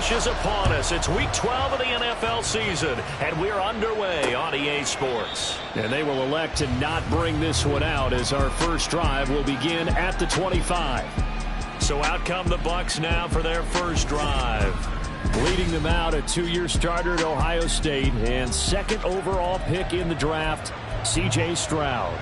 rush is upon us. It's week 12 of the NFL season, and we're underway on EA Sports. And they will elect to not bring this one out as our first drive will begin at the 25. So out come the Bucs now for their first drive. Leading them out, a two-year starter at Ohio State and second overall pick in the draft, C.J. Stroud.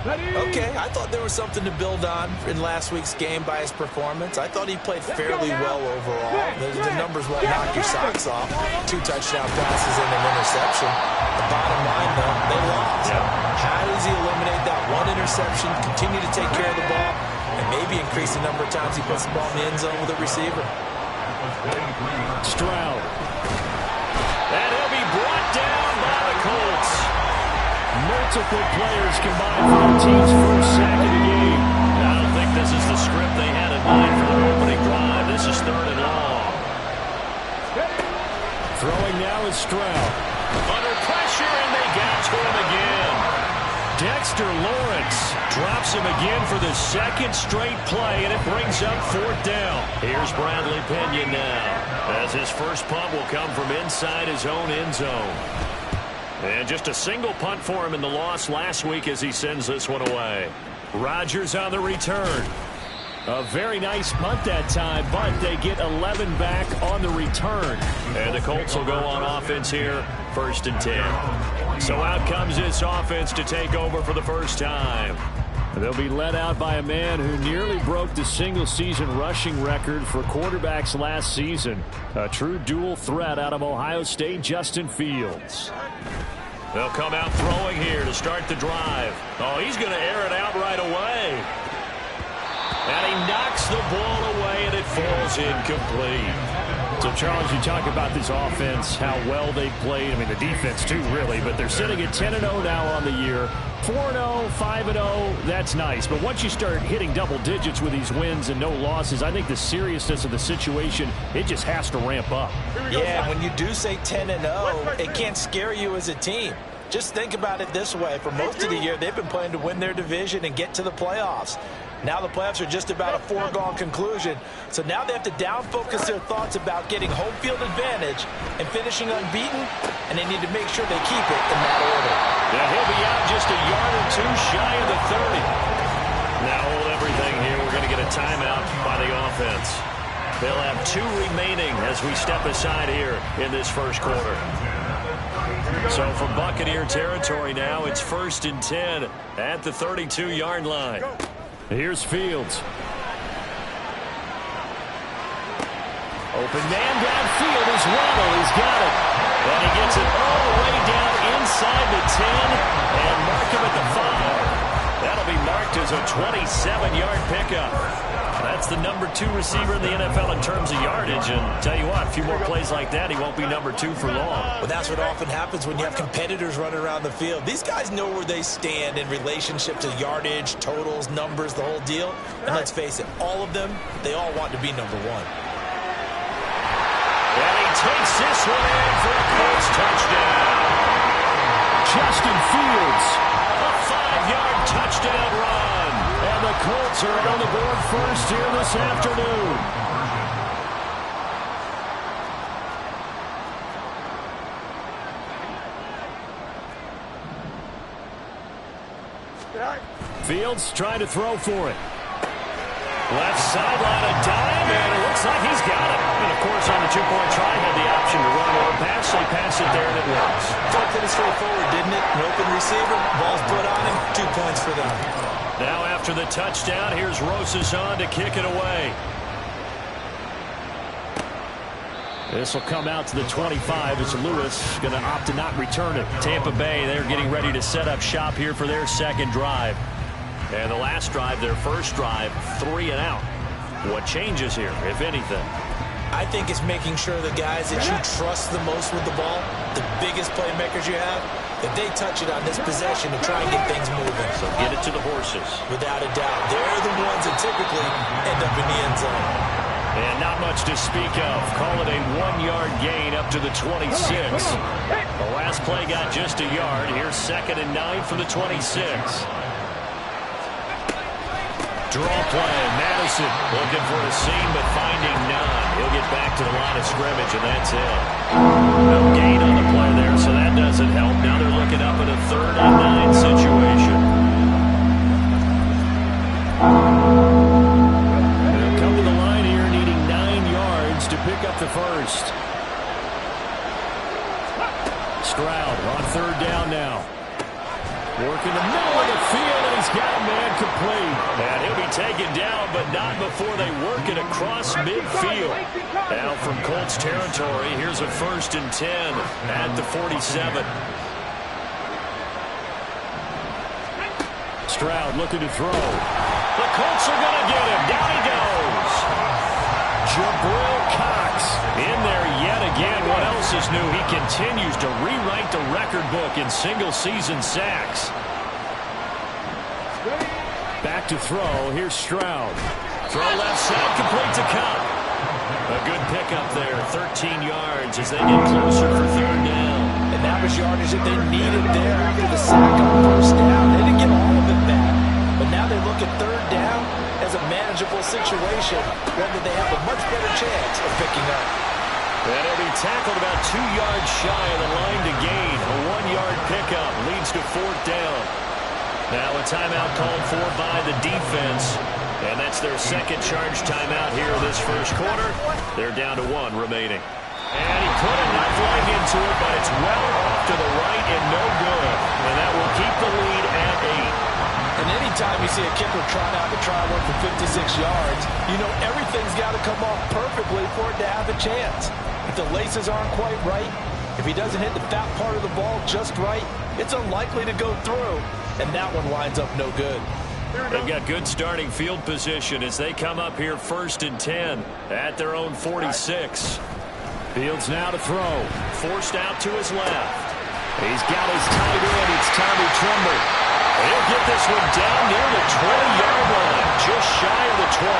Okay, I thought there was something to build on in last week's game by his performance. I thought he played fairly well overall. The numbers won't knock your socks off. 2 touchdown passes and an interception. The bottom line, though, they lost. How does he eliminate that one interception, continue to take care of the ball, and maybe increase the number of times he puts the ball in the end zone with a receiver? Stroud. And he'll be brought down by the Colts. Multiple players combined for the team's first sack of the game. I don't think this is the script they had in mind for their opening drive. This is 3rd and long. Throwing now is Stroud. Under pressure, and they got to him again. Dexter Lawrence drops him again for the second straight play, and it brings up 4th down. Here's Bradley Pinion now, as his first punt will come from inside his own end zone. And just a single punt for him in the loss last week as he sends this one away. Rodgers on the return. A very nice punt that time, but they get 11 back on the return. And the Colts will go on offense here, 1st and 10. So out comes this offense to take over for the first time. They'll be led out by a man who nearly broke the single-season rushing record for quarterbacks last season. A true dual threat out of Ohio State, Justin Fields. They'll come out throwing here to start the drive. Oh, he's going to air it out right away. And he knocks the ball away, and it falls incomplete. So, Charles, you talk about this offense, how well they played. I mean, the defense, too, really. But they're sitting at 10-0 now on the year. 4-0, 5-0, that's nice. But once you start hitting double digits with these wins and no losses, I think the seriousness of the situation, it just has to ramp up. Yeah, when you do say 10-0, it can't scare you as a team. Just think about it this way. For most of the year, they've been playing to win their division and get to the playoffs. Now the playoffs are just about a foregone conclusion. So now they have to down-focus their thoughts about getting home field advantage and finishing unbeaten, and they need to make sure they keep it in that order. Yeah, he'll be out just a yard or 2 shy of the 30. Now hold everything here. We're going to get a timeout by the offense. They'll have 2 remaining as we step aside here in this first quarter. So from Buccaneer territory now, it's 1st and 10 at the 32-yard line. Here's Fields. Open man downfield is Waddle. He's got it. And he gets it all the way down inside the 10 and mark him at the 5. That'll be marked as a 27-yard pickup. That's the number 2 receiver in the NFL in terms of yardage. And tell you what, a few more plays like that, he won't be number 2 for long. Well, that's what often happens when you have competitors running around the field. These guys know where they stand in relationship to yardage, totals, numbers, the whole deal. And let's face it, all of them, they all want to be number 1. And he takes this one in for a Colts touchdown. Justin Fields. A 5-yard touchdown run. And the Colts are on the board first here this afternoon. Fields trying to throw for it. Left sideline a dime, and it looks like he's got it. And, of course, on the 2-point try, had the option to run or pass. They pass it there, and it works. Felt pretty straightforward, didn't it? An open receiver, ball's put on him, 2 points for them. Now after the touchdown, here's Rosas on to kick it away. This will come out to the 25 as Lewis going to opt to not return it. Tampa Bay, they're getting ready to set up shop here for their second drive. And the last drive, their first drive, 3 and out. What changes here, if anything? I think it's making sure the guys that you trust the most with the ball, the biggest playmakers you have, that they touch it on this possession to try and get things moving. So get it to the horses. Without a doubt. They're the ones that typically end up in the end zone. And not much to speak of. Call it a 1-yard gain up to the 26. The last play got just a yard. Here's 2nd and 9 from the 26. Draw play. Madison looking for a seam, but finding none. He'll get back to the line of scrimmage, and that's it. No gain on the play there, so that doesn't help. Now they're looking up at a 3rd and 9 situation. They'll come to the line here needing 9 yards to pick up the first. Stroud on 3rd down now. Working the middle of the field, and he's got a man complete. And he'll be taken down, but not before they work it across midfield. Now from Colts territory, here's a 1st and 10 at the 47. Stroud looking to throw. The Colts are going to get him. Down he goes. Jabril Cox In there yet again. What else is new? He continues to rewrite the record book in single-season sacks. back to throw. Here's Stroud. Throw left side, complete to Cup. A good pickup there, 13 yards as they get closer for 3rd down. And that was yardage that they needed there after the sack on 1st down. They didn't get all of it back, but now they look at 3rd down as a manageable situation, whether they have a much better chance of picking up. And he'll be tackled about 2 yards shy of the line to gain. A 1-yard pickup leads to 4th down. Now a timeout called for by the defense. And that's their second charge timeout here in this first quarter. They're down to 1 remaining. And he put enough leg into it, but it's well off to the right and no good. And that will keep the lead at 8. And anytime you see a kicker trot out the try one for 56 yards, you know everything's got to come off perfectly for it to have a chance. If the laces aren't quite right, if he doesn't hit the fat part of the ball just right, it's unlikely to go through. And that one winds up no good. They've got good starting field position as they come up here 1st and 10 at their own 46. Fields now to throw. Forced out to his left. He's got his tight end. It's Tommy Tremble. He'll get this one down near the 20-yard line, just shy of the 20.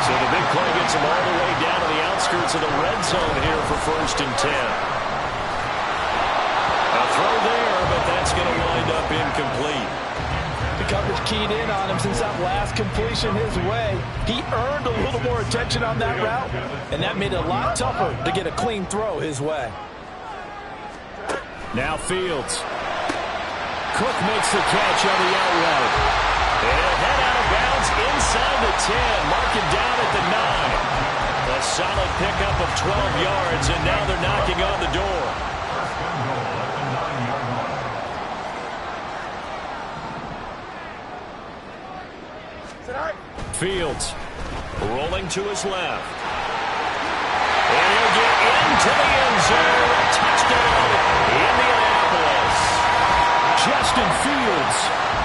So the big play gets him all the way down to the outskirts of the red zone here for 1st and 10. A throw there, but that's going to wind up incomplete. The coverage keyed in on him since that last completion his way. He earned a little more attention on that route, and that made it a lot tougher to get a clean throw his way. Now Fields. Cook makes the catch on the out route. And he'll head out of bounds inside the 10, marking down at the 9. A solid pickup of 12 yards, and now they're knocking on the door. Fields rolling to his left. And he'll get into the end zone. Touchdown, Indianapolis. Justin Fields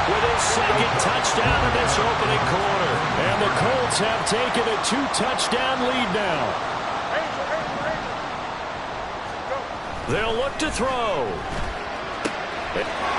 with his second touchdown in this opening quarter. And the Colts have taken a 2-touchdown lead now. They'll look to throw.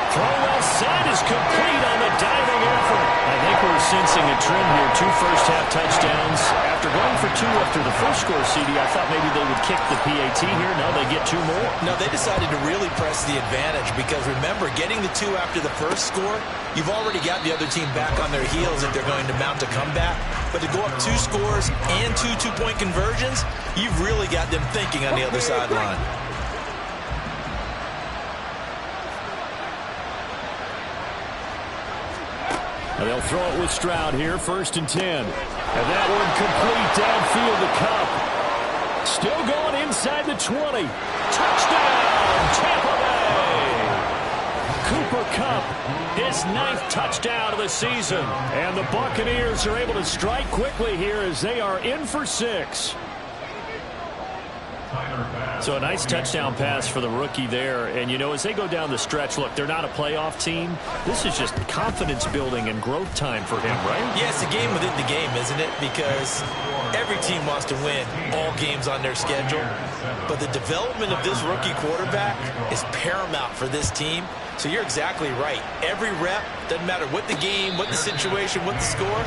Throw left side is complete on the diving effort. I think we're sensing a trend here. 2 first-half touchdowns. After going for 2 after the first score, CD, I thought maybe they would kick the PAT here. No, they get 2 more. No, they decided to really press the advantage because, remember, getting the 2 after the first score, you've already got the other team back on their heels if they're going to mount a comeback. But to go up 2 scores and 2 two-point conversions, you've really got them thinking on the other sideline. They'll throw it with Stroud here, 1st and 10. And that one complete downfield to Cup. Still going inside the 20. Touchdown, Tampa Bay! Cooper Kupp, his 9th touchdown of the season. And the Buccaneers are able to strike quickly here as they are in for 6. So a nice touchdown pass for the rookie there. And, you know, as they go down the stretch, look, they're not a playoff team. This is just confidence building and growth time for him, right? Yeah, it's a game within the game, isn't it? Because every team wants to win all games on their schedule. But the development of this rookie quarterback is paramount for this team. So you're exactly right. Every rep, doesn't matter what the game, what the situation, what the score,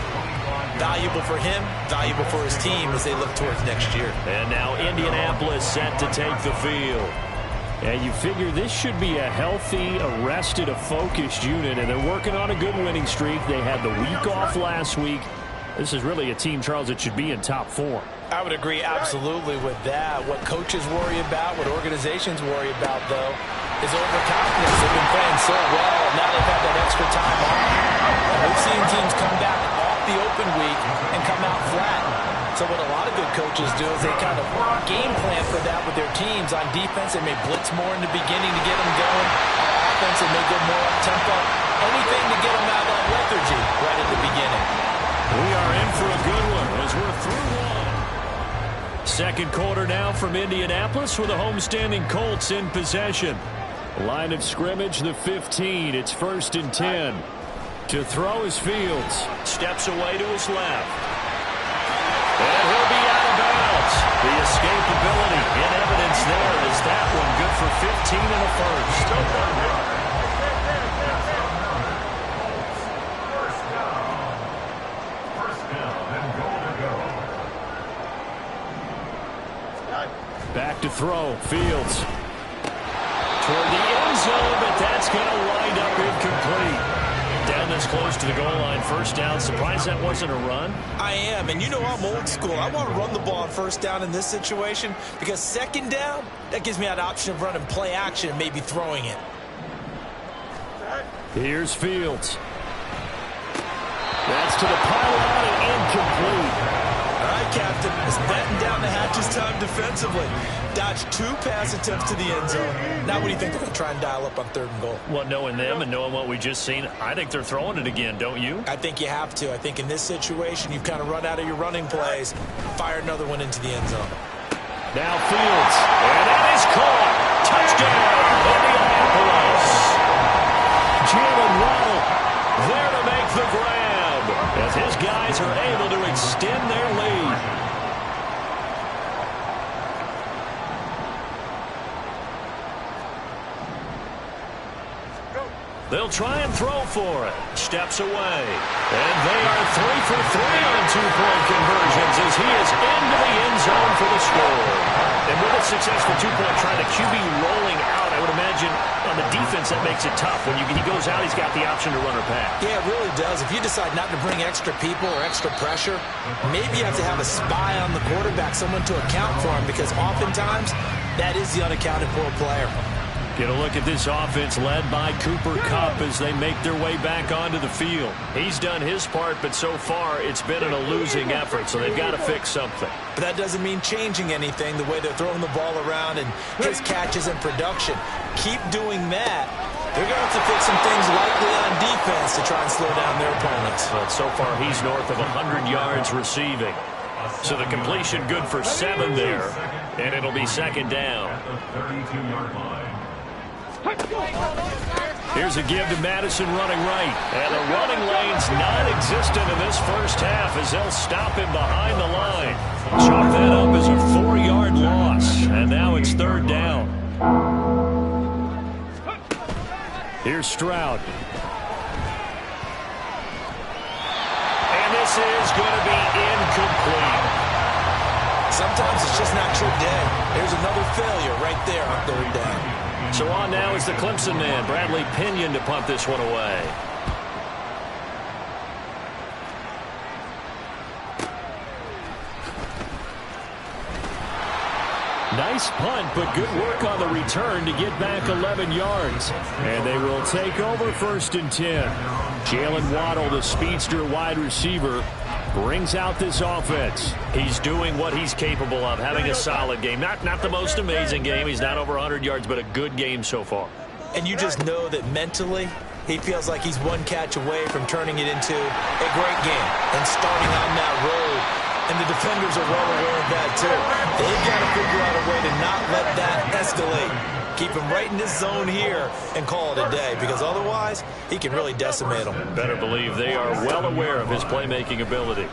valuable for him, valuable for his team as they look towards next year. And now Indianapolis set to take the field. And you figure this should be a healthy, a rested, a focused unit, and they're working on a good winning streak. They had the week off last week. This is really a team, Charles, that should be in top form. I would agree absolutely with that. What coaches worry about, what organizations worry about, though, is overconfidence. They've been playing so well, and now they've had that extra time off. And we've seen teams come back off the open week and come out flat. So what a lot of good coaches do is they kind of game plan for that with their teams. On defense, they may blitz more in the beginning to get them going. Offense, they may go more up-tempo. Anything to get them out of that lethargy right at the beginning. We are in for a good one as we're through one. Second quarter now from Indianapolis with the homestanding Colts in possession. Line of scrimmage, the 15. It's 1st and 10. To throw is Fields. Steps away to his left. And he'll be out of bounds. The escapability in evidence there is that one good for 15 and a first. Back to throw, Fields. Toward the end zone, but that's going to wind up incomplete. Down this close to the goal line, 1st down. Surprised that wasn't a run? I am, and you know I'm old school. I want to run the ball on 1st down in this situation because 2nd down, that gives me that option of running play action and maybe throwing it. Here's Fields. That's to the pylon and incomplete. All right, Captain, it's batten down the hatches time defensively. Dodged 2 pass attempts to the end zone. Now what do you think they're going to try and dial up on 3rd and goal? Well, knowing them and knowing what we just seen, I think they're throwing it again, don't you? I think you have to. I think in this situation, you've kind of run out of your running plays. Fire another one into the end zone. Now Fields. And that is caught. Touchdown, Indianapolis. Jalen Waddle there to make the grab as his guys are able to extend their lead. They'll try and throw for it. Steps away. And they are 3 for 3 on 2-point conversions as he is into the end zone for the score. And with a successful 2-point try, the QB rolling out, I would imagine on the defense that makes it tough. When he goes out, he's got the option to run or pass. Yeah, it really does. If you decide not to bring extra people or extra pressure, maybe you have to have a spy on the quarterback, someone to account for him, because oftentimes that is the unaccounted for player. Get a look at this offense led by Cooper Kupp as they make their way back onto the field. He's done his part, but so far it's been in a losing effort, so they've got to fix something. But that doesn't mean changing anything, the way they're throwing the ball around and his catches and production. Keep doing that. They're going to have to fix some things likely on defense to try and slow down their opponents. But so far he's north of 100 yards receiving. So the completion good for 7 there, and it'll be 2nd down. Here's a give to Madison running right. And the running lane's non-existent in this first half as they'll stop him behind the line. Chalk that up as a 4-yard loss. And now it's 3rd down. Here's Stroud. And this is going to be incomplete. Sometimes it's just not your day. There's another failure right there on 3rd down. So on now is the Clemson man, Bradley Pinion, to punt this one away. Nice punt, but good work on the return to get back 11 yards. And they will take over 1st and 10. Jalen Waddle, the speedster wide receiver, brings out this offense. He's doing what he's capable of, having a solid game. Not the most amazing game. He's not over 100 yards, but a good game so far. And you just know that mentally, he feels like he's one catch away from turning it into a great game and starting on that road. And the defenders are well aware of that, too. They've got to figure out a way to not let that escalate. Keep him right in this zone here and call it a day, because otherwise he can really decimate them. Better believe they are well aware of his playmaking ability.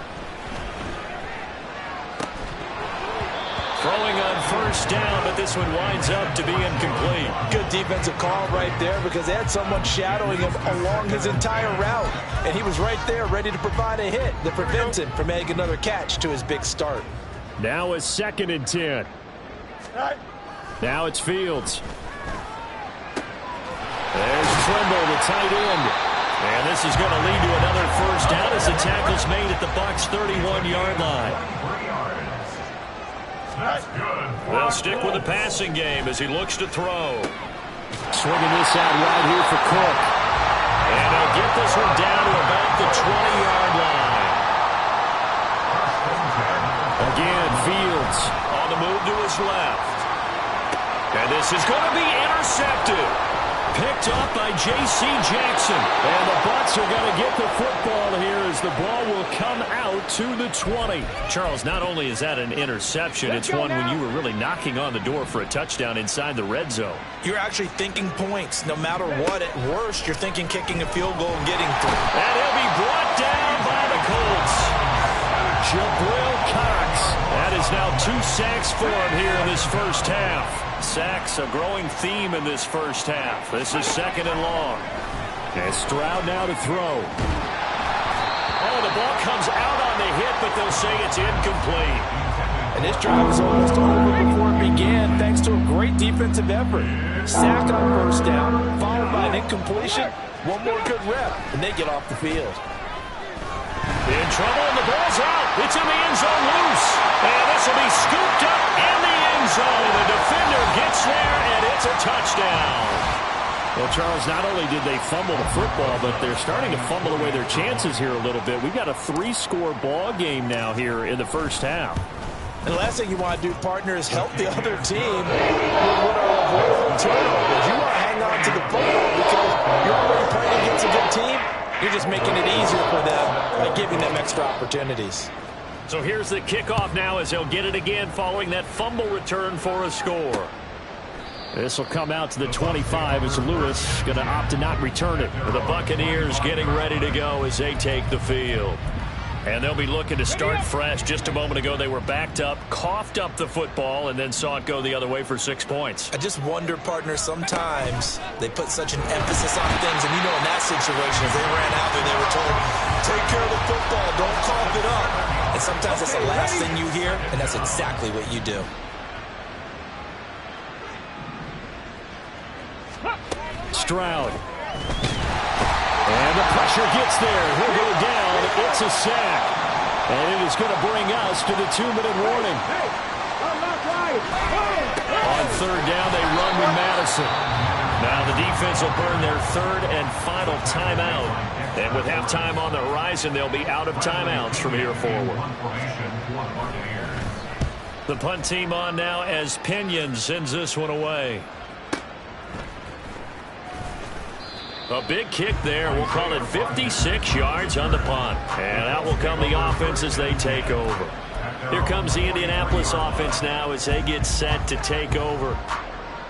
Throwing on 1st down, but this one winds up to be incomplete. Good defensive call right there, because they had someone shadowing him along his entire route, and he was right there ready to provide a hit that prevents him from making another catch to his big start. Now it's 2nd and 10. Now it's Fields. There's Trimble, the tight end. And this is going to lead to another first down as the tackle's made at the Bucs' 31-yard line. They'll stick with the passing game as he looks to throw. Swinging this out wide here for Cook. And he'll get this one down to about the 20-yard line. Again, Fields on the move to his left. And this is going to be intercepted. Picked up by J.C. Jackson. And the Bucs are going to get the football here as the ball will come out to the 20. Charles, not only is that an interception, it's one when you were really knocking on the door for a touchdown inside the red zone. You're actually thinking points. No matter what, at worst, you're thinking kicking a field goal and getting through. And he'll be brought down by the Colts. Jabril Cox. That is now 2 sacks for him here in this first half. Sacks, a growing theme in this first half. This is 2nd and long. And Stroud now to throw. Oh, the ball comes out on the hit, but they'll say it's incomplete. And this drive is almost over before it began, thanks to a great defensive effort. Sack on first down, followed by an incompletion. One more good rep, and they get off the field. In trouble, and the ball's out. It's in the end zone loose. And this will be scooped up in the end zone. The defender gets there, and it's a touchdown. Well, Charles, not only did they fumble the football, but they're starting to fumble away their chances here a little bit. We've got a 3-score ball game now here in the first half. And the last thing you want to do, partner, is help the other team with avoidable turnovers. You want to hang on to the football because you're already playing against a good team. You're just making it easier for them by giving them extra opportunities. So here's the kickoff now as they'll get it again following that fumble return for a score. This will come out to the 25 as Lewis going to opt to not return it. The Buccaneers getting ready to go as they take the field. And they'll be looking to start fresh. Just a moment ago, they were backed up, coughed up the football, and then saw it go the other way for 6 points. I just wonder, partner, sometimes they put such an emphasis on things. And, you know, in that situation, as they ran out there, they were told, take care of the football, don't cough it up. And sometimes that's the last thing you hear, and that's exactly what you do. Stroud. And the pressure gets there. He'll go down. It's a sack. And it is going to bring us to the 2-minute warning. On 3rd down, they run with Madison. Now the defense will burn their 3rd and final timeout. And with halftime on the horizon, they'll be out of timeouts from here forward. The punt team on now as Pinion sends this one away. A big kick there. We'll call it 56 yards on the punt. And out will come the offense as they take over. Here comes the Indianapolis offense now as they get set to take over.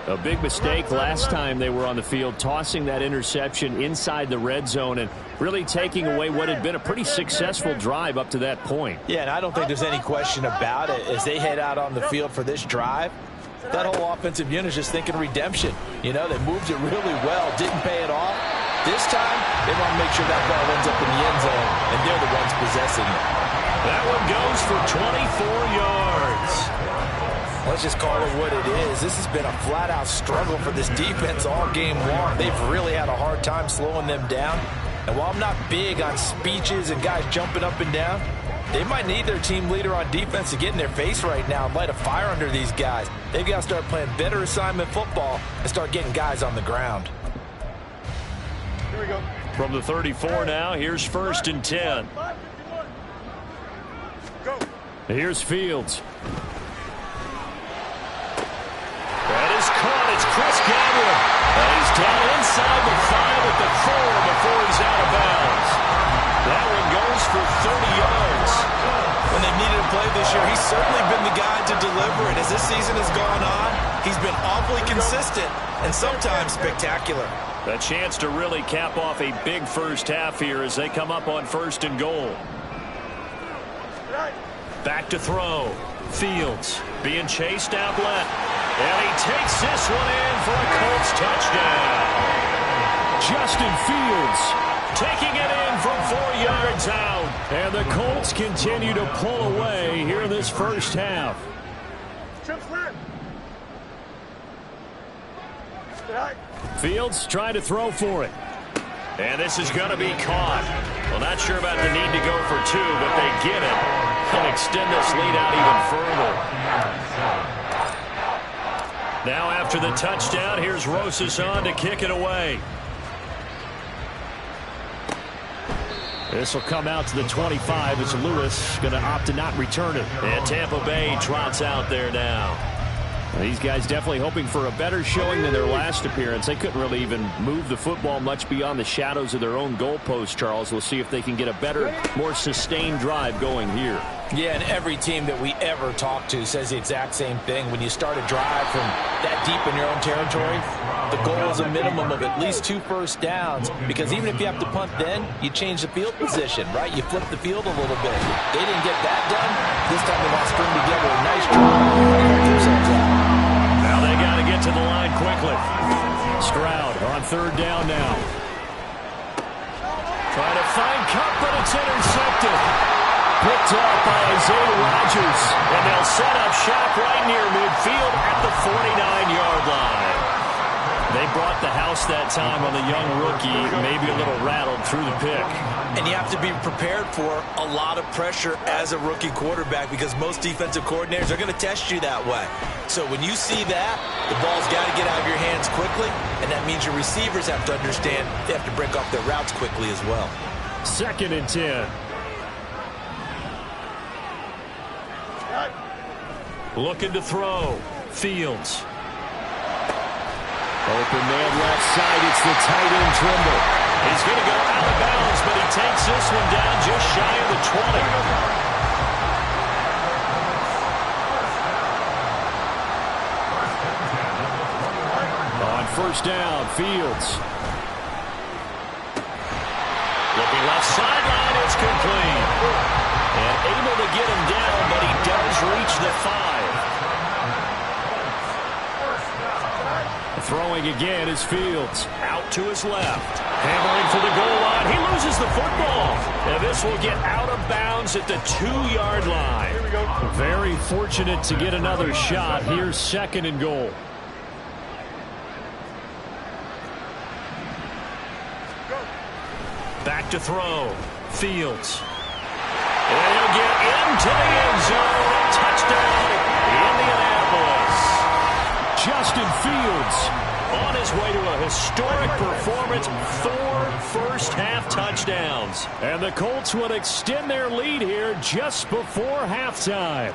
A big mistake last time they were on the field, tossing that interception inside the red zone and really taking away what had been a pretty successful drive up to that point. Yeah, and I don't think there's any question about it. As they head out on the field for this drive, that whole offensive unit is just thinking redemption. You know, they moved it really well, didn't pay it off. This time, they want to make sure that ball ends up in the end zone, and they're the ones possessing it. That one goes for 24 yards. Let's just call it what it is. This has been a flat-out struggle for this defense all game long. They've really had a hard time slowing them down. And while I'm not big on speeches and guys jumping up and down, they might need their team leader on defense to get in their face right now and light a fire under these guys. They've got to start playing better assignment football and start getting guys on the ground. Here we go. From the 34 now, here's 1st and 10. Go. Here's Fields. That is caught. It's Chris Godwin. And he's down inside the 5 at the 4 before he's out of bounds. That one goes for 30 yards. When they've needed a play this year, he's certainly been the guy to deliver it. As this season has gone on, he's been awfully consistent and sometimes spectacular. A chance to really cap off a big first half here as they come up on 1st and goal. Back to throw. Fields being chased out left. And he takes this one in for a Colts touchdown. Justin Fields taking it in from 4 yards out. And the Colts continue to pull away here in this first half. Fields trying to throw for it. And this is going to be caught. Well, not sure about the need to go for two, but they get it and extend this lead out even further. Now after the touchdown, here's Rosas on to kick it away. This will come out to the 25 as Lewis going to opt to not return it. And Tampa Bay trots out there now. These guys definitely hoping for a better showing than their last appearance. They couldn't really even move the football much beyond the shadows of their own goalpost, Charles. We'll see if they can get a better, more sustained drive going here. Yeah, and every team that we ever talk to says the exact same thing. When you start a drive from that deep in your own territory, the goal is a minimum of at least 2 first downs, because even if you have to punt then, you change the field position, right? You flip the field a little bit. They didn't get that done. This time they want to string together a nice drive. Now they got to get to the line quickly. Stroud on 3rd down now. Trying to find Kupp, but it's intercepted. Picked up by Isaiah Rodgers. And they'll set up shop right near midfield at the 49-yard line. They brought the house that time on the young rookie, maybe a little rattled through the pick. And you have to be prepared for a lot of pressure as a rookie quarterback, because most defensive coordinators are going to test you that way. So when you see that, the ball's got to get out of your hands quickly, and that means your receivers have to understand they have to break off their routes quickly as well. 2nd and 10. Looking to throw. Fields. Open man left side. It's the tight end Trimble. He's going to go out of bounds, but he takes this one down just shy of the 20. On 1st down, Fields. Looking left sideline, it's complete. And able to get him down, but he does reach the 5. Throwing again is Fields. Out to his left. Hammering for the goal line. He loses the football. And this will get out of bounds at the 2-yard line. Very fortunate to get another shot. Here's 2nd and goal. Back to throw. Fields. And he'll get into the end zone. Touchdown, Indianapolis. Justin Fields on his way to a historic performance, 4 first-half touchdowns. And the Colts would extend their lead here just before halftime.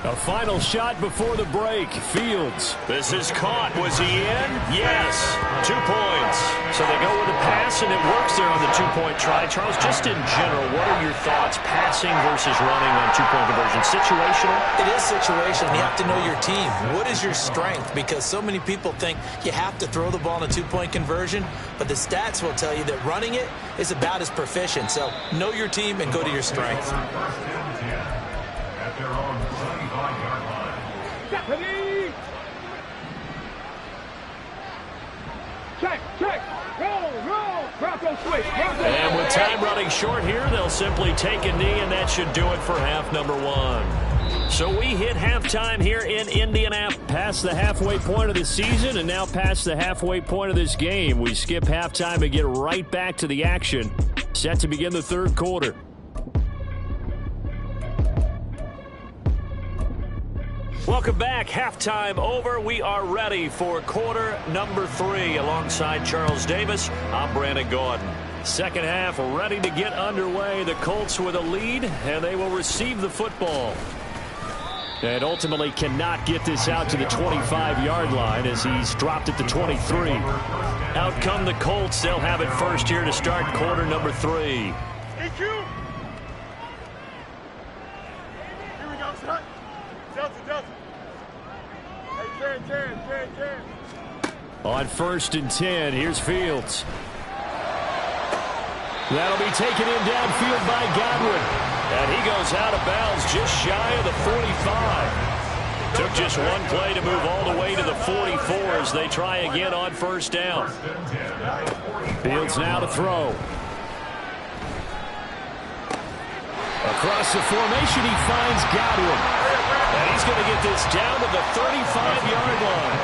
A final shot before the break. Fields. This is caught. Was he in? Yes. 2 points. So they go with a pass, and it works there on the 2-point try. Charles, just in general, what are your thoughts passing versus running on 2-point conversion? Situational? It is situational. You have to know your team. What is your strength? Because so many people think you have to throw the ball in a 2-point conversion, but the stats will tell you that running it is about as proficient. So know your team and go to your strengths. And with time running short here, they'll simply take a knee, and that should do it for half number 1. So we hit halftime here in Indianapolis. Past the halfway point of the season and now past the halfway point of this game. We skip halftime and get right back to the action. Set to begin the 3rd quarter. Welcome back. Halftime over. We are ready for quarter number 3. Alongside Charles Davis, I'm Brandon Gaudin. Second half ready to get underway. The Colts with a lead, and they will receive the football. And ultimately cannot get this out to the 25-yard line as he's dropped at the 23. Out come the Colts. They'll have it first here to start quarter number 3. On 1st and 10, here's Fields. That'll be taken in downfield by Godwin. And he goes out of bounds just shy of the 45. Took just one play to move all the way to the 44 as they try again on 1st down. Fields now to throw. Across the formation, he finds Godwin. And he's going to get this down to the 35-yard line.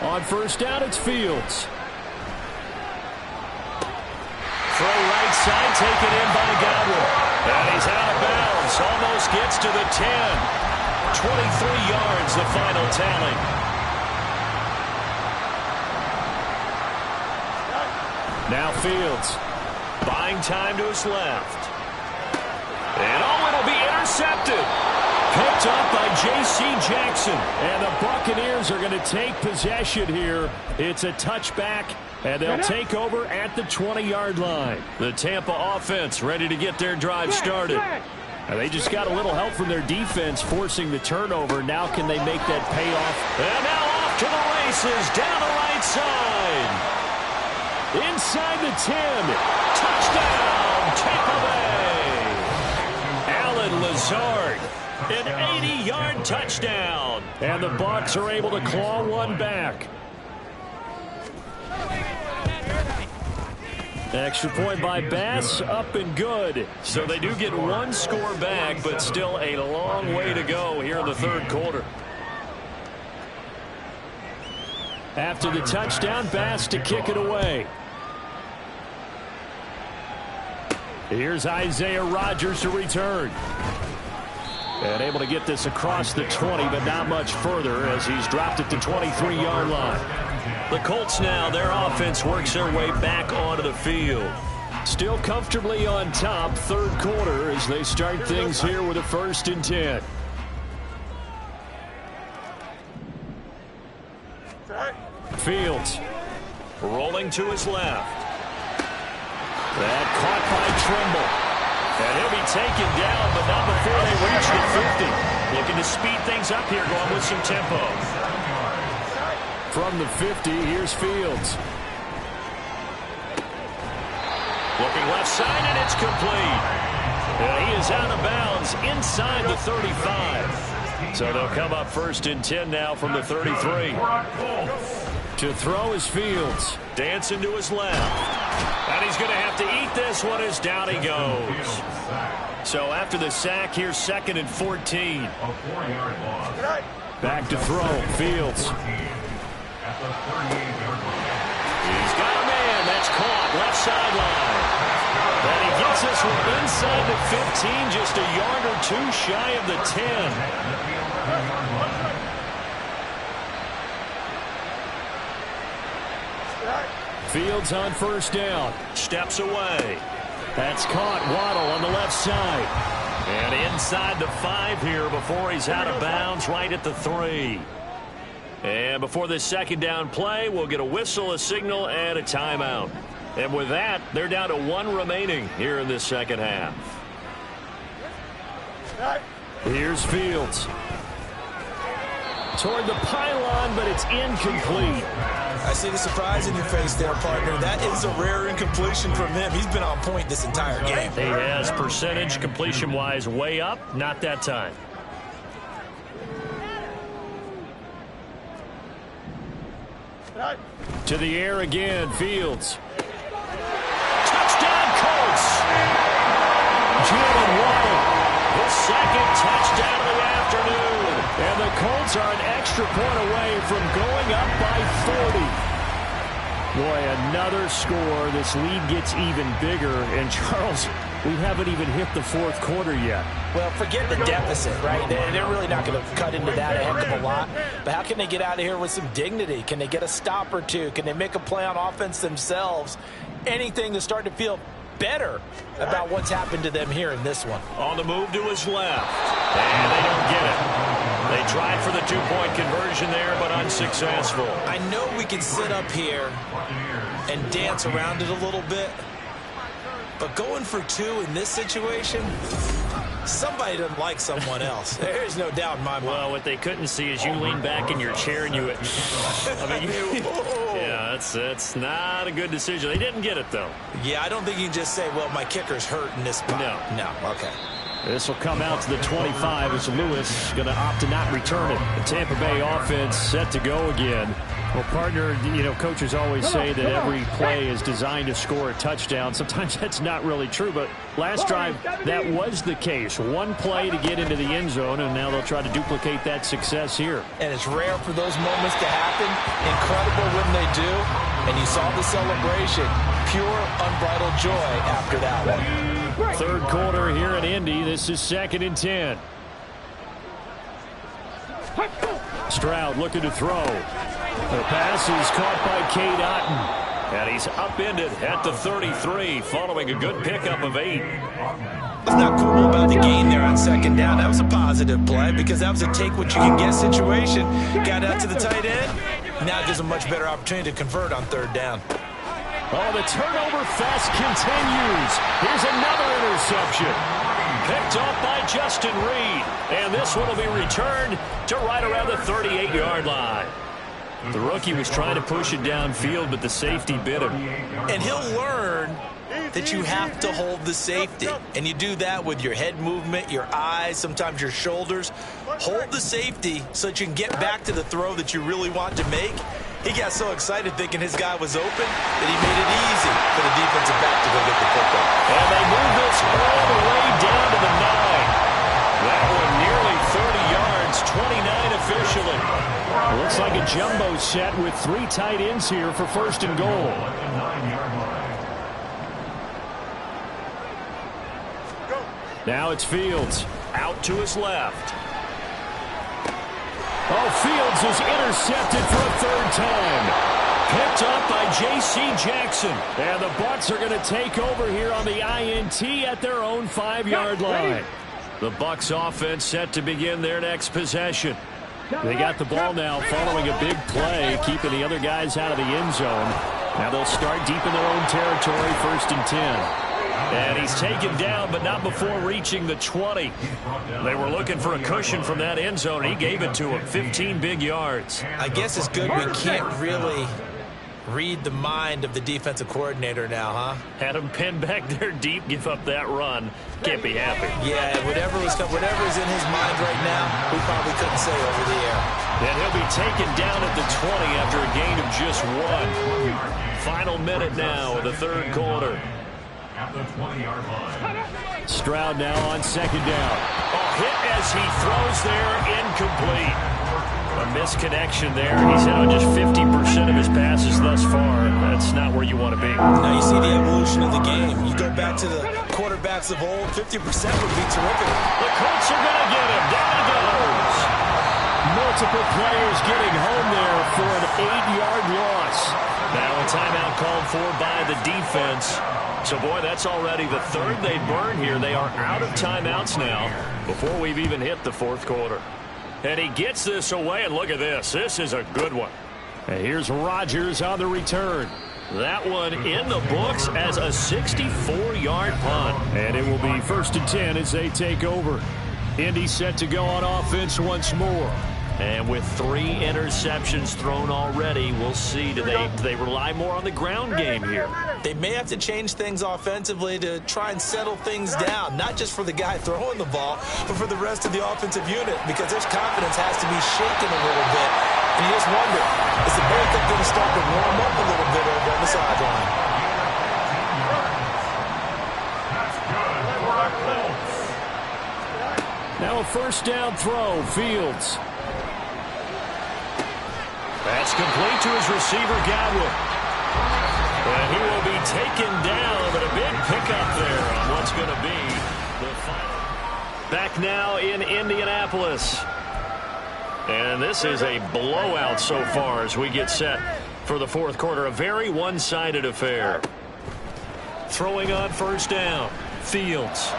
On first down, it's Fields. Throw right side, taken in by Godwin. And he's out of bounds. Almost gets to the 10. 23 yards, the final tally. Now Fields. Buying time to his left. And it'll be intercepted. Picked up by J.C. Jackson. And the Buccaneers are going to take possession here. It's a touchback, and they'll take over at the 20-yard line. The Tampa offense ready to get their drive started. And they just got a little help from their defense forcing the turnover. Now can they make that pay off? And now off to the races down the right side. Inside the 10. Touchdown, Tampa Bay. Allen Lazard, an 80-yard touchdown. And the Bucs are able to claw one back. Extra point by Bass, up and good. So they do get one score back, but still a long way to go here in the third quarter. After the touchdown, Bass to kick it away. Here's Isaiah Rodgers to return. And able to get this across the 20, but not much further as he's dropped it to 23-yard line. The Colts now, their offense works their way back onto the field. Still comfortably on top, third quarter as they start things here with a 1st and 10. Fields. Rolling to his left. That caught by Trimble. And he'll be taken down, but not before they reach the 50. Looking to speed things up here, going with some tempo. From the 50, here's Fields. Looking left side, and it's complete. And he is out of bounds inside the 35. So they'll come up 1st and 10 now from the 33. To throw is Fields. Dancing to his left. And he's going to have to eat this one as down he goes. So after the sack, here's 2nd and 14. Back to throw, Fields. He's got a man. That's caught. Left sideline. And he gets this one inside the 15, just a yard or two shy of the 10. Fields on first down. Steps away. That's caught. Waddle on the left side. And inside the 5 here before he's out of bounds right at the 3. And before this 2nd down play, we'll get a whistle, a signal, and a timeout. And with that, they're down to 1 remaining here in this second half. Here's Fields. Toward the pylon, but it's incomplete. I see the surprise in your face there, partner. That is a rare incompletion from him. He's been on point this entire game. He has percentage completion-wise way up. Not that time. To the air again, Fields. Touchdown, Colts! Jalen Waddle. His 2nd touchdown of the afternoon. And the Colts are an extra point away from going up by 40. Boy, another score. This lead gets even bigger. And, Charles, we haven't even hit the 4th quarter yet. Well, forget the deficit, right? They're really not going to cut into that a heck of a lot. But how can they get out of here with some dignity? Can they get a stop or two? Can they make a play on offense themselves? Anything to start to feel better about what's happened to them here in this one. On the move to his left. And they don't get it. They tried for the 2-point conversion there, but unsuccessful. I know we can sit up here and dance around it a little bit, but going for 2 in this situation, somebody doesn't like someone else. There's no doubt in my mind. Well, what they couldn't see is you lean back in your chair and you... yeah, that's not a good decision. They didn't get it, though. Yeah, I don't think you can just say, well, my kicker's hurt in this spot. No, okay. This will come out to the 25 as Lewis going to opt to not return it. The Tampa Bay offense set to go again. Well, partner, coaches always say that every play is designed to score a touchdown. Sometimes that's not really true, but last drive, that was the case. One play to get into the end zone, and now they'll try to duplicate that success here. And it's rare for those moments to happen. Incredible when they do. And you saw the celebration. Pure, unbridled joy after that one. Third quarter here in Indy. This is 2nd and 10. Stroud looking to throw. The pass is caught by Cade Otton. And he's upended at the 33 following a good pickup of 8. What's not cool about the gain there on 2nd down? That was a positive play because that was a take-what-you-can-get situation. Got out to the tight end. Now it gives a much better opportunity to convert on 3rd down. Oh, the turnover fest continues. Here's another interception. Picked off by Justin Reed. And this one will be returned to right around the 38-yard line. The rookie was trying to push it downfield, but the safety bit him. And he'll learn that you have to hold the safety. And you do that with your head movement, your eyes, sometimes your shoulders. Hold the safety so that you can get back to the throw that you really want to make. He got so excited thinking his guy was open that he made it easy for the defensive back to go get the football. And they move this all the way down to the 9. That one nearly 30 yards, 29 officially. Looks like a jumbo set with 3 tight ends here for 1st and goal. Now it's Fields out to his left. Oh, Fields is intercepted for a 3rd time. Picked up by J.C. Jackson. And the Bucs are going to take over here on the INT at their own 5-yard line. The Bucs offense set to begin their next possession. They got the ball now following a big play, keeping the other guys out of the end zone. Now they'll start deep in their own territory, 1st and 10. And he's taken down, but not before reaching the 20. They were looking for a cushion from that end zone. He gave it to him, 15 big yards. I guess it's good we can't really read the mind of the defensive coordinator now, huh? Had him pinned back there deep, give up that run. Can't be happy. Yeah, whatever is in his mind right now, we probably couldn't say over the air. And he'll be taken down at the 20 after a gain of just 1. Final minute now of the 3rd quarter. At the 20-yard line. Stroud now on 2nd down. Hit as he throws there, incomplete. A misconnection there. He's hit on just 50% of his passes thus far. That's not where you want to be. Now you see the evolution of the game. You go back to the quarterbacks of old, 50% would be terrific. The Colts are going to get him. Down he goes. Multiple players getting home there for an 8-yard loss. Now a timeout called for by the defense. So, boy, that's already the 3rd they burn here. They are out of timeouts now before we've even hit the 4th quarter. And he gets this away, and look at this. This is a good one. And here's Rodgers on the return. That one in the books as a 64-yard punt. And it will be 1st and 10 as they take over. Indy set to go on offense once more. And with 3 interceptions thrown already, we'll see. Do they rely more on the ground game here? They may have to change things offensively to try and settle things down, not just for the guy throwing the ball, but for the rest of the offensive unit, because their confidence has to be shaken a little bit. And you just wonder, is the backup going to start to warm up a little bit over on the sideline? Now a 1st down throw, Fields. That's complete to his receiver, Godwin. And he will be taken down, but a big pickup there on what's going to be the final. Back now in Indianapolis. And this is a blowout so far as we get set for the 4th quarter. A very one-sided affair. Throwing on 1st down. Fields.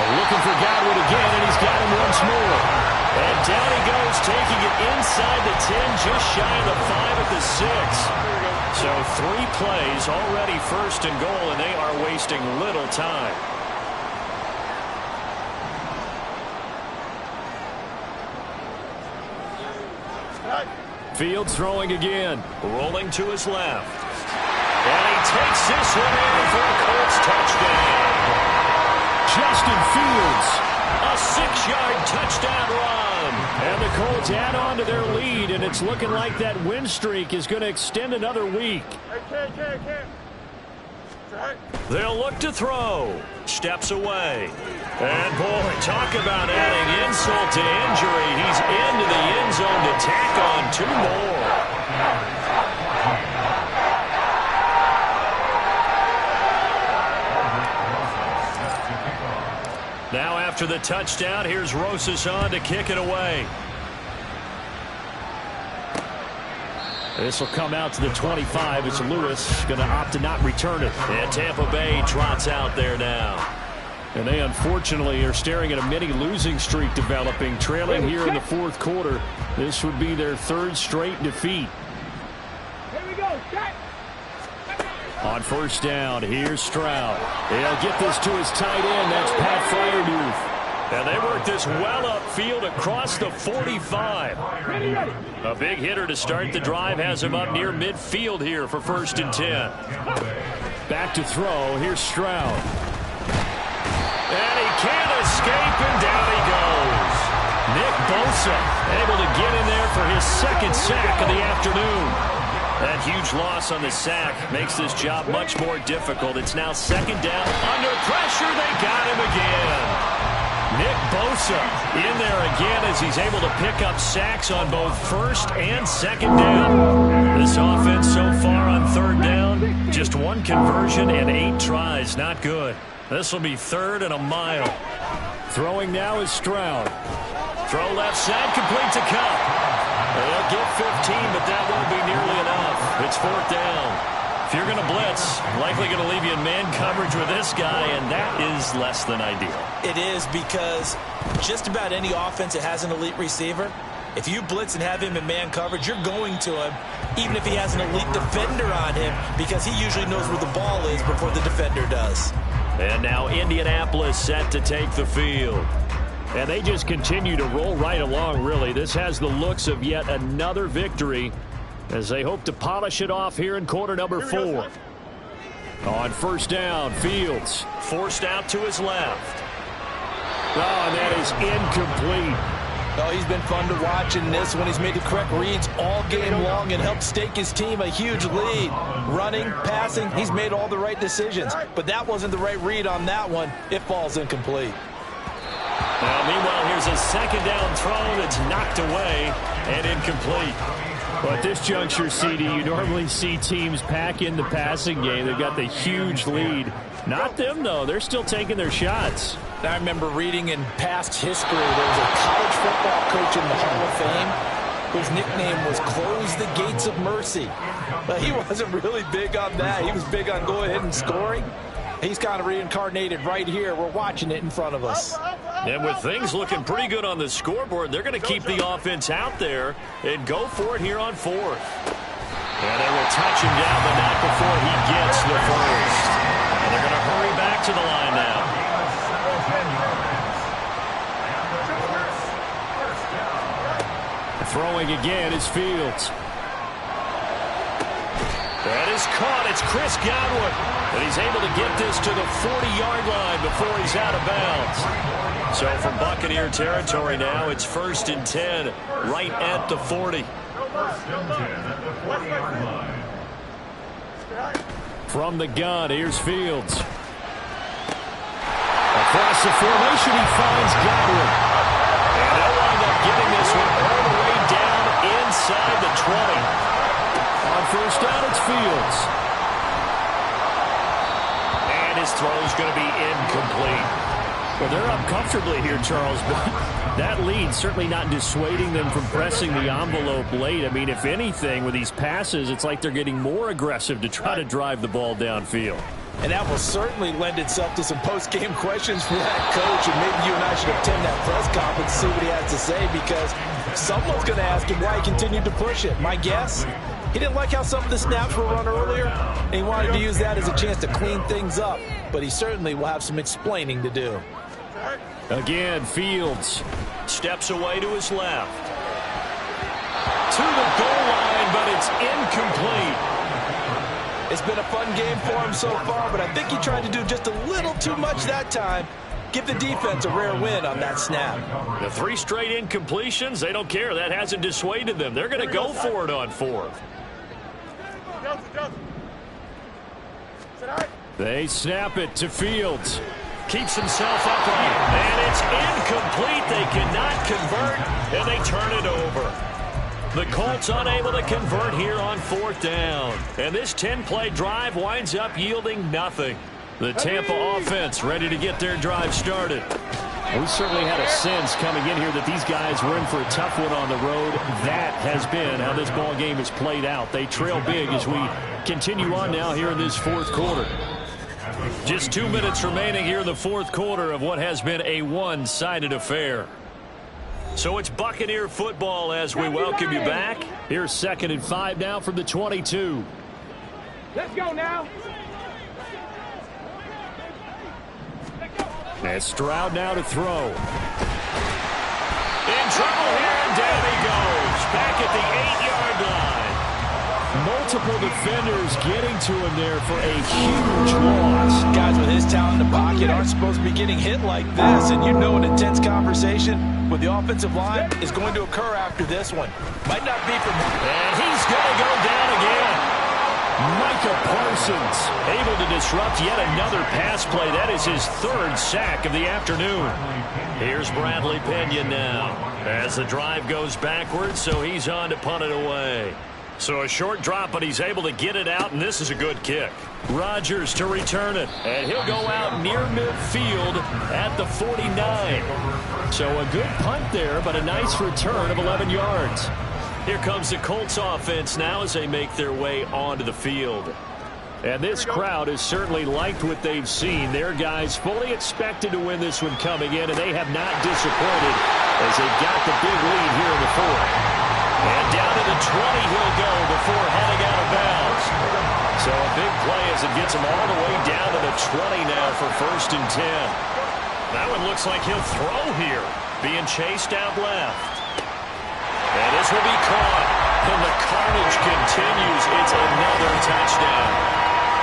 Looking for Godwin again, and he's got him once more. And down he goes, taking it inside the 10, just shy of the 5 at the 6. So 3 plays already 1st and goal, and they are wasting little time. Fields throwing again. Rolling to his left. And he takes this one in for a Colts touchdown. Justin Fields. A 6-yard touchdown run. And the Colts add on to their lead, and it's looking like that win streak is going to extend another week. They'll look to throw. Steps away. And, boy, talk about adding insult to injury. He's into the end zone to tack on 2 more. Now after the touchdown, here's Rosas on to kick it away. This will come out to the 25. It's Lewis going to opt to not return it. And Tampa Bay trots out there now. And they unfortunately are staring at a mini losing streak developing, trailing here in the 4th quarter. This would be their 3rd straight defeat. Here we go. On first down, here's Stroud. He'll get this to his tight end. That's Pat Freiermuth. And they work this well upfield across the 45. A big hitter to start the drive has him up near midfield here for 1st and 10. Back to throw. Here's Stroud. And he can't escape, and down he goes. Nick Bosa able to get in there for his 2nd sack of the afternoon. That huge loss on the sack makes this job much more difficult. It's now 2nd down. Under pressure, they got him again. Nick Bosa in there again as he's able to pick up sacks on both 1st and 2nd down. This offense so far on 3rd down, just 1 conversion and 8 tries. Not good. This will be 3rd and a mile. Throwing now is Stroud. Throw left side, complete to Kupp. They'll get 15, but that won't be nearly enough. It's 4th down. If you're going to blitz, likely going to leave you in man coverage with this guy, and that is less than ideal. It is, because just about any offense that has an elite receiver, if you blitz and have him in man coverage, you're going to him, even if he has an elite defender on him, because he usually knows where the ball is before the defender does. And now Indianapolis set to take the field. And they just continue to roll right along, really. This has the looks of yet another victory as they hope to polish it off here in quarter number 4. On first down, Fields. Forced out to his left. Oh, and that is incomplete. Oh, he's been fun to watch in this one. He's made the correct reads all game long and helped stake his team a huge lead. Running, passing, he's made all the right decisions. But that wasn't the right read on that one. It falls incomplete. Now, meanwhile, here's a 2nd down throw that's knocked away and incomplete. Well, at this juncture, CD, you normally see teams pack in the passing game. They've got the huge lead. Not them, though. They're still taking their shots. I remember reading in past history, there was a college football coach in the Hall of Fame whose nickname was Close the Gates of Mercy. But he wasn't really big on that. He was big on go ahead and scoring. He's kind of reincarnated right here. We're watching it in front of us. And with things looking pretty good on the scoreboard, they're going to keep the offense out there and go for it here on 4th. And they will touch him down, but not before he gets the 1st. And they're going to hurry back to the line now. Throwing again is Fields. That is caught. It's Chris Godwin. And he's able to get this to the 40-yard line before he's out of bounds. So from Buccaneer territory now, it's 1st and 10, right at the 40. From the gun, here's Fields. Across the formation, he finds Godwin. And they'll wind up getting this one all the way down inside the 20. On first down, it's Fields. And his throw's going to be incomplete. Well, they're up comfortably here, Charles, but that lead certainly not dissuading them from pressing the envelope late. I mean, if anything, with these passes, it's like they're getting more aggressive to try to drive the ball downfield. And that will certainly lend itself to some post-game questions for that coach, and maybe you and I should attend that press conference and see what he has to say, because someone's going to ask him why he continued to push it. My guess, he didn't like how some of the snaps were run earlier, and he wanted to use that as a chance to clean things up, but he certainly will have some explaining to do. Again, Fields. Steps away to his left. To the goal line, but it's incomplete. It's been a fun game for him so far, but I think he tried to do just a little too much that time. Give the defense a rare win on that snap. The 3 straight incompletions, they don't care. That hasn't dissuaded them. They're going to go for it on 4th. They snap it to Fields. Keeps himself upright, and it's incomplete. They cannot convert, and they turn it over. The Colts unable to convert here on 4th down. And this 10-play drive winds up yielding nothing. The Tampa offense ready to get their drive started. We certainly had a sense coming in here that these guys were in for a tough one on the road. That has been how this ball game has played out. They trail big as we continue on now here in this 4th quarter. Just 2 minutes remaining here in the 4th quarter of what has been a one-sided affair. So it's Buccaneer football as we welcome you back. Here's 2nd and 5 now from the 22. Let's go now. And Stroud now to throw. In trouble here, and down he goes. Back at the 8-yard line. Multiple defenders getting to him there for a huge loss. Guys with his talent in the pocket aren't supposed to be getting hit like this. And you know an intense conversation with the offensive line is going to occur after this one. Might not be from him. And he's going to go down again. Micah Parsons able to disrupt yet another pass play. That is his 3rd sack of the afternoon. Here's Bradley Pinion now as the drive goes backwards, so he's on to punt it away. So a short drop, but he's able to get it out, and this is a good kick. Rodgers to return it, and he'll go out near midfield at the 49. So a good punt there, but a nice return of 11 yards. Here comes the Colts offense now as they make their way onto the field. And this crowd has certainly liked what they've seen. Their guys fully expected to win this one coming in, and they have not disappointed as they got the big lead here in the 4th. And down to the 20 he'll go before heading out of bounds. So a big play as it gets him all the way down to the 20 now for 1st and 10. That one looks like he'll throw here. Being chased out left. And this will be caught. And the carnage continues. It's another touchdown.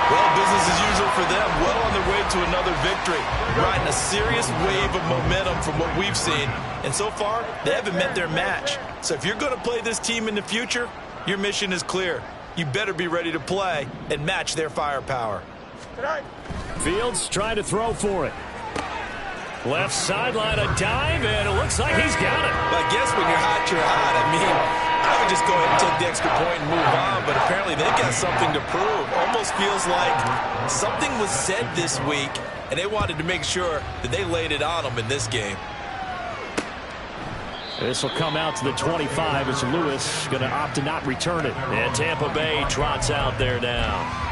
Well, business as usual for them. Well on their way to another victory. Riding a serious wave of momentum from what we've seen. And so far, they haven't met their match. So if you're going to play this team in the future, your mission is clear. You better be ready to play and match their firepower. Fields trying to throw for it. Left sideline, a dive, and it looks like he's got it. But I guess when you're hot, you're hot. I mean, I would just go ahead and take the extra point and move on, but apparently they've got something to prove. Almost feels like something was said this week, and they wanted to make sure that they laid it on them in this game. This will come out to the 25 as Lewis going to opt to not return it. And Tampa Bay trots out there now.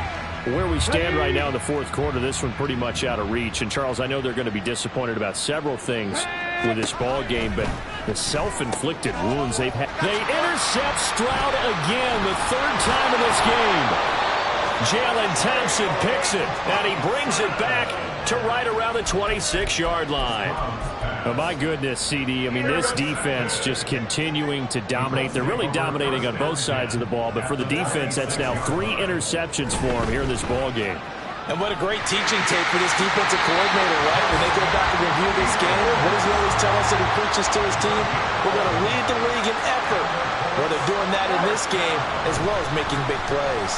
Where we stand right now in the 4th quarter, this one pretty much out of reach. And, Charles, I know they're going to be disappointed about several things with this ball game, but the self-inflicted wounds they've had. They intercept Stroud again, the 3rd time in this game. Jalen Thompson picks it, and he brings it back to right around the 26-yard line. Oh, my goodness, CD. I mean, this defense just continuing to dominate. They're really dominating on both sides of the ball, but for the defense, that's now 3 interceptions for them here in this ball game. And what a great teaching tape for this defensive coordinator, right? When they go back and review this game, what does he always tell us that he preaches to his team? We're going to lead the league in effort. Well, they're doing that in this game as well as making big plays.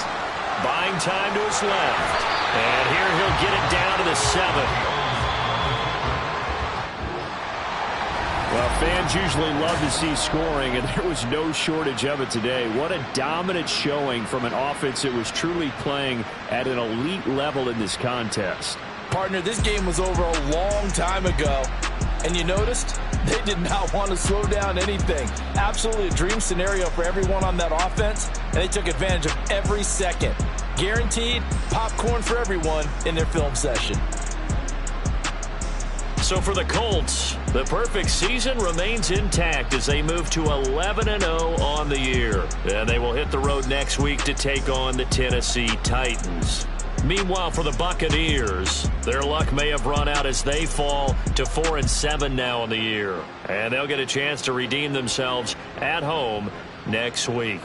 Buying time to his left. And here he'll get it down to the 7. Well, fans usually love to see scoring, and there was no shortage of it today. What a dominant showing from an offense that was truly playing at an elite level in this contest. Partner, this game was over a long time ago, and you noticed they did not want to slow down anything. Absolutely a dream scenario for everyone on that offense, and they took advantage of every second. Guaranteed popcorn for everyone in their film session. So for the Colts, the perfect season remains intact as they move to 11-0 on the year. And they will hit the road next week to take on the Tennessee Titans. Meanwhile, for the Buccaneers, their luck may have run out as they fall to 4-7 now on the year. And they'll get a chance to redeem themselves at home next week.